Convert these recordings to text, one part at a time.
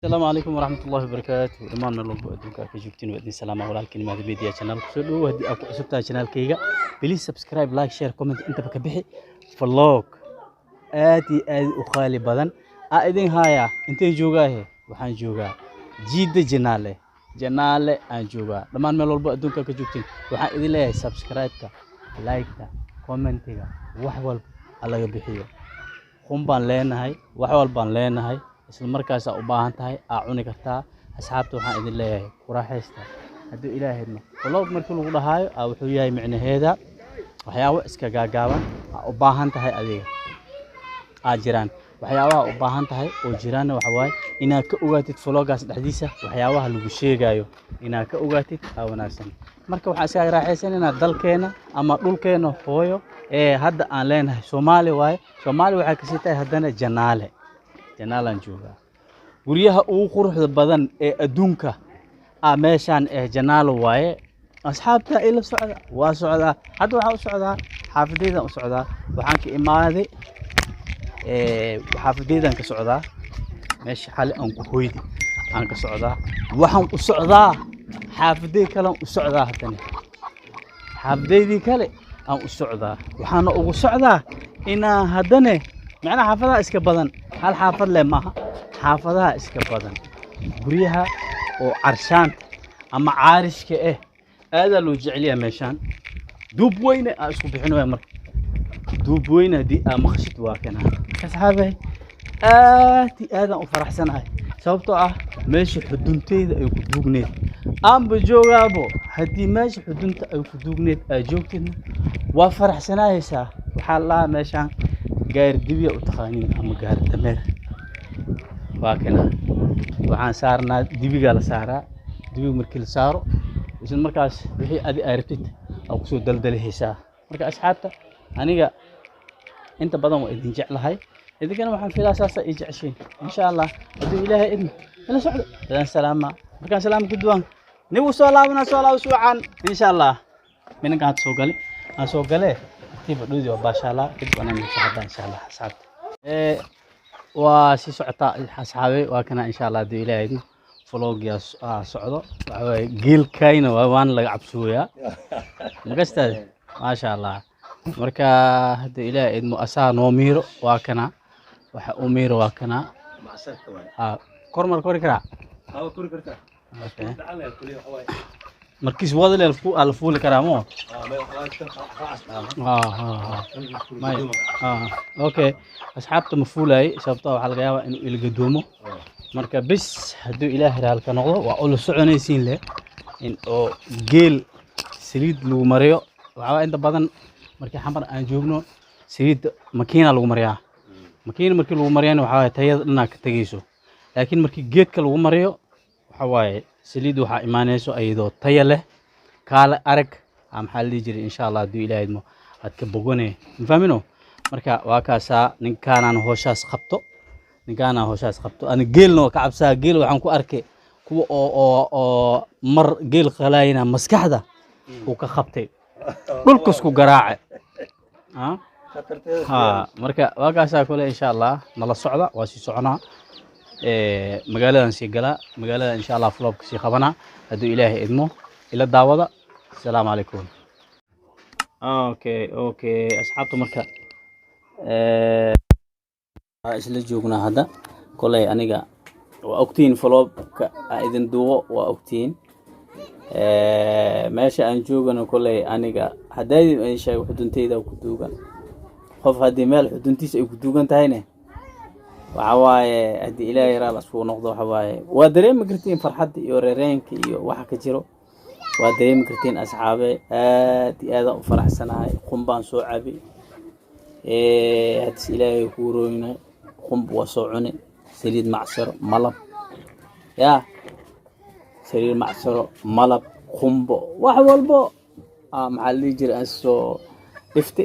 السلام عليكم ورحمة الله وبركاته. إمان من الله أدوك كجبتين وأدين سلامة ولكن ما ميديا channel كسر وهدي أكو سبتها channel كيجا بليز سبسكرايب لايك شير كومنت أنت بكبحي فلوك آدي أخالي بدن أيدين هايا أنت جوجاه وحن جوجا جيد جنالة أن جوجا إمان من الله أدوك كجبتين وحن إذا له سبسكرايب كا لايك كا كومنت كا وحول على جبحيه هم بان لنا هاي وحول بان لنا هاي isla markaas u baahan tahay cuni kartaa asxaabta waxaan idin leeyahay quraxaysta hadii ilaahayna vlog markii lagu dhahayo wuxuu yahay macnaheeda waxyaabo iska gaagaaban u baahan tahay adiga jiraan waxyaabaha u baahan tahay oo jiraan waxa waay inaad ka ogaatid vlogaas dhaxdiisa waxyaabaha lagu sheegayo inaad ka ogaatid wanaagsan marka waxaan iska raaxaysanayna dalkeena ama dhulkeena hooyo hadda aan leenahay Soomaali waxa ka sii tahay hadana janaalan jooga guriyaha ugu quruxda badan ee adduunka meeshan janaalo waaye asxaabta ila socda waa socda hadda waxa u socda xaafadeyda u socda waxaan ka imaaday xaafadeydan ka socda meesha xali aan ku hooydi aan ka socda waxaan u socda xaafadey kale u socda hadana xaafadeydii kale aan u socda waxaan ugu socda inaa hadana macna xaafadaha iska badan hal xaafad leh maaha xaafadaha iska badan guriyaha oo carshaan ama caarishka aad loo jecel yahay meeshan duub weyne isku bixinay marka duub weyne di maqshid waa kana asxaabay aad u faraxsanahay sababtoo meesha xudunteeda ay ku duugneed amba joogaabo hadii meesha xudunta ay ku duugneed ay joogtidna waa faraxsanaysaa waxa la meeshan gaar dibiya u taqaanin ama gaar dameer waa kana waxaan saarnaa dibiga la saaraa dibiga markii la saaro isla markaas wixii aad aragtid ku soo daldalihaysaa marka asxaabta aniga inta badan waa idin jeclahay idinkana waxaan fiilaa saasa i jeceshiin insha Allah hadii ilaahay idin ila socdo dan salaama markaan salaam ku duwan nigu soo laabana soo laab suucan insha Allah minanka soo galay tiba dhuudi baashala dib bana insha Allah asxaab waa si socota asxaabe waa kana insha Allah hadii ilaahay idin vlogyaas socdo waxa geelkayna waan laga cabsooyaa magastaad ma sha Allah marka hadii ilaahay idin asaa noo miiro waa kana waxa uu miiro waa kana kormar kori kara kori kartaa markiis wada la fuuli karaa mo okay asxaabta ma fuulay sababtoo waxa laga yaabaa inuu ilgadoomo marka bis haduu ilaahay halka noqdo waa ul soconaysiin leh in oo geel saliid lagu mariyo waxa inta badan markii xamar aan joogno saliid makiina lagu mariyaa makiina markii lagu mariyana waxa tayada dhinac ka tagayso laakiin markii geedka lagu mariyo waxa waaye saliid waxa imaanayso ayadoo tayo leh kala arag maxaa la jiray insha Allah hadii ilaahay idmo aad ka bogonay fahmino marka waa kaasa ninkaan hooshaas qabto ana geelno ka cabsaa geel waxaan ku arkay kuwa oo mar geel qalayna maskaxda uu ka qabtay dhulka isku garaacay marka waa kaasa kale insha Allah nala socda waa si soconaa magaaladan si gala magaalada insha Allah vlog si qabana hadii ilaahay idmo ila daawada السلام عليكم اوكي اصحابته marka isla joogna hada kulay aniga waa ogtiin vlog ka idin duubo waa ogtiin meesha aan joogano kulay aniga haday ay sheeg xudunteyda ku duugan qof hadii meel xuduntiisa ay ku duugan tahayna waxa waaye hadii ilaahay raal asoo noqdo waxa waaye waa dareemi kartiin farxad iyo reereenka iyo waxa ka jiro waa dareemi kartiin asxaabe aad u faraxsanahay qumbaan soo cabi hadii ilaahay ku rooyna qumb waa soo cuni saliid macsar malab saliid macsar malab qumbo wax walbo maxaa la jiray soo ifti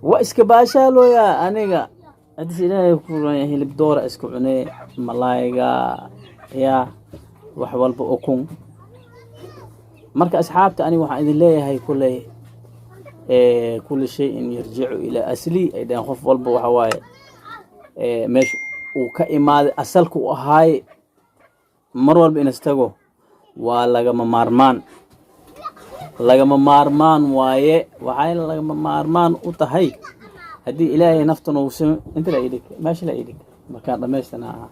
waa iska baashaalooya aniga hadii ilaahay ku rooyna hilib doora iska cunay malaayga wax walbo ukun marka asxaabta ani waxaan idin leeyahay kulli shay in yarjicu ila asli aydan qof walba waxa waaye meesha uu ka imaaday asalku u ahaay mar walba in istago waa lagama maarmaan waaye waxay lagama maarmaan u tahay haddii ilaahay naftan uu inta la idhig meesha la idhig markaan dhamaystanaa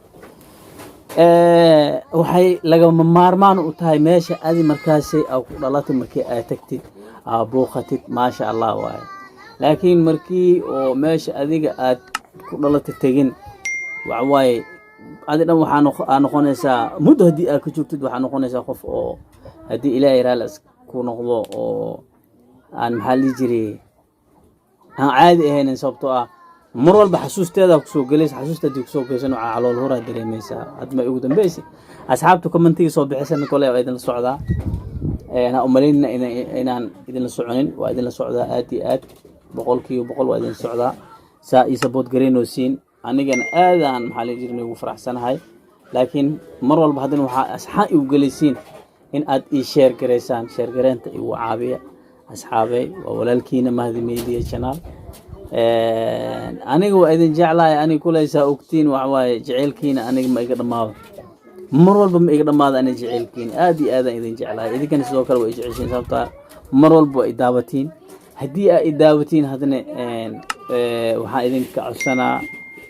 waxay lagama maarmaan u tahay meesha adi markaasay aad ku dhalatay markii aad tagtid aad booqatid maasha allah waaye laakiin markii oo meesha adiga aad ku dhalatay tegin waxa waaye adi dhan waxaa noqonaysaa muddo haddii aad ka joogtid waxaa noqonaysaa qof oo haddii ilaahay raali ku noqdo oo aan maxaa lii jiray aan caadi ahayn sababtoo ah mar walba xasuusteeda kusoo galaysa xasuusteedii kusoo geysan waxaa calool horaa dareemaysaa hadma ugu dambeysay asxaabta commentiga soo bixisana kole waa idinla socdaa ha umalaynina inaan idinla soconin waa idinla socdaa aad iyo aad 100% waa idinla socdaa saa ii support gareynosiin anigana aadaan maxaa lii jiray ugu faraxsanahay laakiin mar walba haddana waxaa asxaab igu galaysiin in aad ii share gareysaan share gareenta igu caabiya asxaabay waa walaalkiina Mahdi Media Channel aniga waa idin jeclahay aniga kulaysaa ogtiin waxa waaye jaceylkiina aniga ma iga dhamaado mar walba ma iga dhamaado aniga jaceylkiina aad iyo aad idin jeclahay idinkana sidoo kale way jeceshiin sababta mar walba way daawatiin haddii aad daawatiin hadana waxaan idinka codsanaa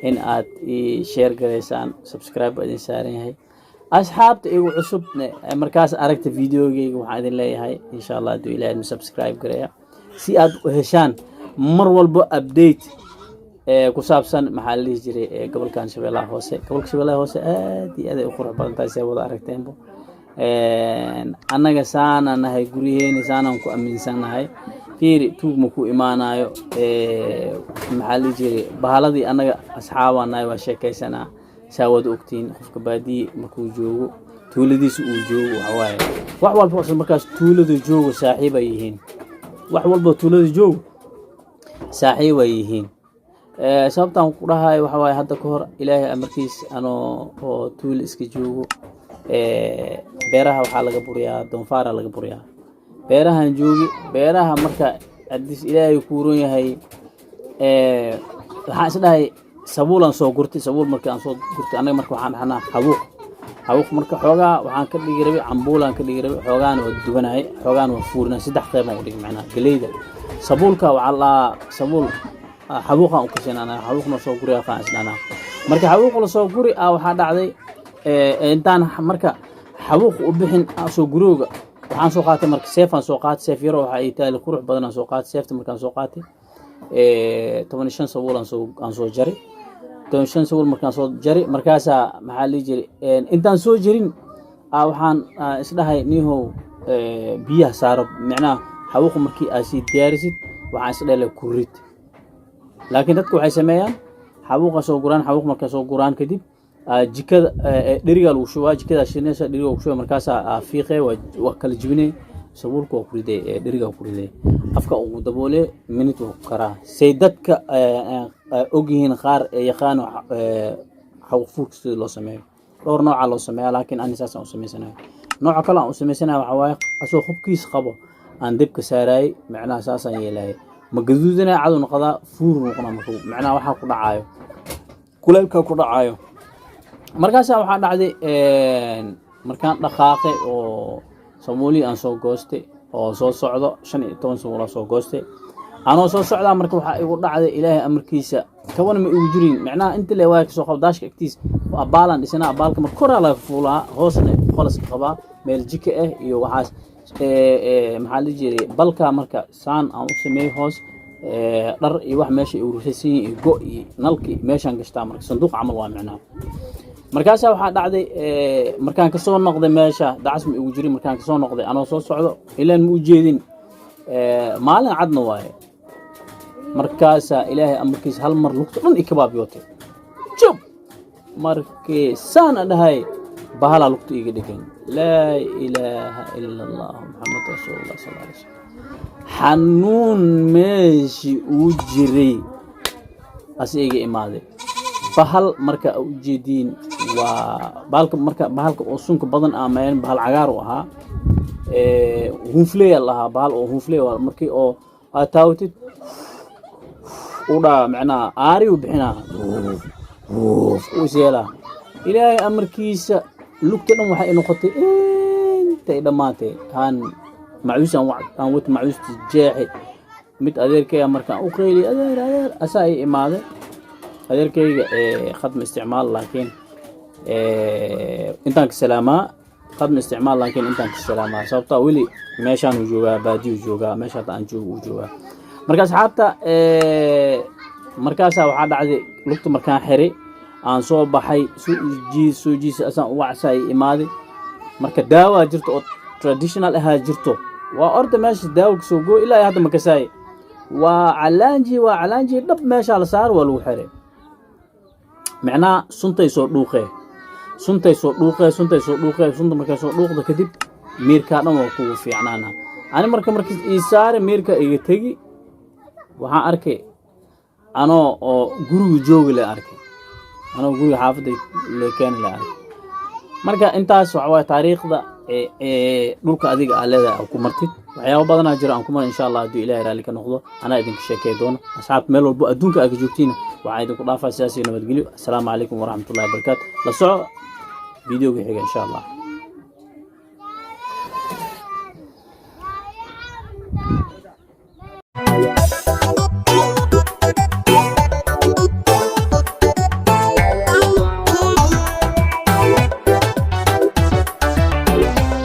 in aad ii share gareysaan subscribe idin saaran yahay asxaabta igu cusub markaas aragta videogeyga waxaan idin leeyahay insha Allah haduu ilaahay subscribe gareeya si aad u heshaan mar walba update ku saabsan maxaa la dhihi jiray gobolkan Shabeellaha Hoose gobolka Shabeellaha Hoose aad iyo aad u qurux badan tahay si wada aragteenbo anaga saana nahay guriyeena saana ku aaminsanahay fiiri tuugma ku imaanayo maxaa la dhihi jiray bahaladii anaga asxaabanahay waa sheekaysanaa saawada ogtiin qofka baadiye markuu joogo tuuladiisa uu joogo waxa waaye wax walba markaas tuulada joogo saaxiib ay yihiin wax walba tuulada joogo saaxiib ay yihiin sababtaan ku dhahay waxa waaye hadda ka hor ilaahay amarkiis oo tuul iska joogo beeraha waxaa laga buriyaa doonfaara laga buriyaa beerahan joogi beeraha marka hadii ilaahay ku roon yahay waxaan isdhahay sabuulan soo gurtay sabuul markii aan soo gurtay anaga marka waxaan dhahnaa xabuuq marka xoogaa waxaan ka dhigi rabay cambuulan ka dhigi rabay xoogaan waa dubanahay xoogaan waa fuurina saddex qayb aan u dhigi macnaa galeyda sabuulka waxa la sabuul xabuuqan u kashanana xabuuqna soo guriya qaan isdhana marka xabuuq la soo guri waxa dhacday intaan marka xabuuq u bixin soo gurooga waxaan soo qaatay marka seefan soo qaatay seef yaro waxa ay taali qurux badan soo qaatay seefta markaan soo qaatay 15 sabuul aan soo jaray 15 sabuul markaan soo jaray markaas maxaa la jiray intaan soo jarin waxaan isdhahay nihow biyaha saaro macnaa xabuuq markii aad si diyaarisid waxaan isdhahay ku rid laakiin dadku waxay sameeyaan xabuuqa soo guraan xabuuq marka soo guraan kadib jikada dheriga lagu shubaa jikada shineesa dheriga lagu shubaa markaas fiiqay waa kala jibinay sabuulku waa ku riday dheriga ku riday afka ugu daboole minute uu karaa say dadka ogyihiin qaar yaqaan xabuuq fuuqsi loo sameeyo dhowr nooc loo sameeyo laakiin aan isaasan u sameysanayo nooc kale aan u sameysanayo waxa waaye asoo xubkiis qabo aan dibka saaray macnaha saasan yeelay ma gaduudana cad u noqda fuur noqona macnaha waxa ku dhacayo kuleelka ku dhacayo markaas waxa dhacday markaan dhaqaaqay oo samuuli aan soo goostay oo soo socdo 15 samuul soo goostay anoo soo socda marka waxa igu dhacday ilaahay amarkiisa kawan ma igu jirin macnaha inta le waa ka soo qabdaashka agtiis waa baalan dhisana baalka marka kor la fuulaa hoosna qolas qaba meel jika ah iyo waxaas maxaa la jiray balka marka saan aan u sameeyay hoos dhar iyo wax meesha uu rusaysan iyo go iyo nalki meeshan gashtaa marka sanduuq camal waa macnaha markaas waxa dhacday markaan ka soo noqday meesha dacasmi ugu jiray markaan ka soo noqday anoo soo socdo ilaan ma u jeedin maalin cadna waaye markaas ilaahay amarkiis hal mar lugta dhan ikabaabiyootay jub markii saan dhahay bahala lugta iga dhigan laa ilaaha illa allah muhammad rasuulullah sallallahu alayhi wasallam xanuun meeshi uu jiray asiga imaaday bahal marka u jeedin waa bahalka oo sunka badan aameen bahal cagaar u ahaa hunfley lahaa bahal oo hunfley markii oo taawtid u dhaa macnaa aari u bixinaa u seela ilaahay amarkiisa lugta dhan waxay noqotay intay dhamaatay aan macwiis aan wata macwiisti jeexi mid adeerkayga markaan u qeylay adeer asaa ay imaaday adeerkayga khadma isticmaal laakiin intaan ka salaamaa khadma isticmaal laakiin intaan ka salaamaa sababtoo weli meeshaan uu joogaa baadiyo joogaa meesha aan joogo uu joogaa marka asxaabta markaas waxa dhacday lugta markaan xiray aan soo baxay soo jiis asaan u wacsay imaaday marka daawa jirto oo traditional ah jirto waa orda meesha daawo soo go ilaa hadda ma kasaay waa calaanji dhab meesha la saar waa lagu xiray macnaa suntay soo dhuuqay sunta markay soo dhuuqdo kadib miirka dhan waa kugu fiicnaana ani markii ii saare miirka iga tagi waxaan arkay anoo oo guriga joogi la arkay anoo guriga xaafadda leekan la arkay marka intaas waxa taariikhda dhulka adiga ah leedahay ku martid waxyaabo badan jira aan ku mar insha Allah hadii Ilaahay raali ka noqdo ana idin sheekay doono asxaab meel walba adduunka aad joogtiin waxa idin ku dhaafaa siyaasi nabadgelyo assalaamu calaykum wa rahmatullahi wa barakaatuh la soco videoga xiga insha Allah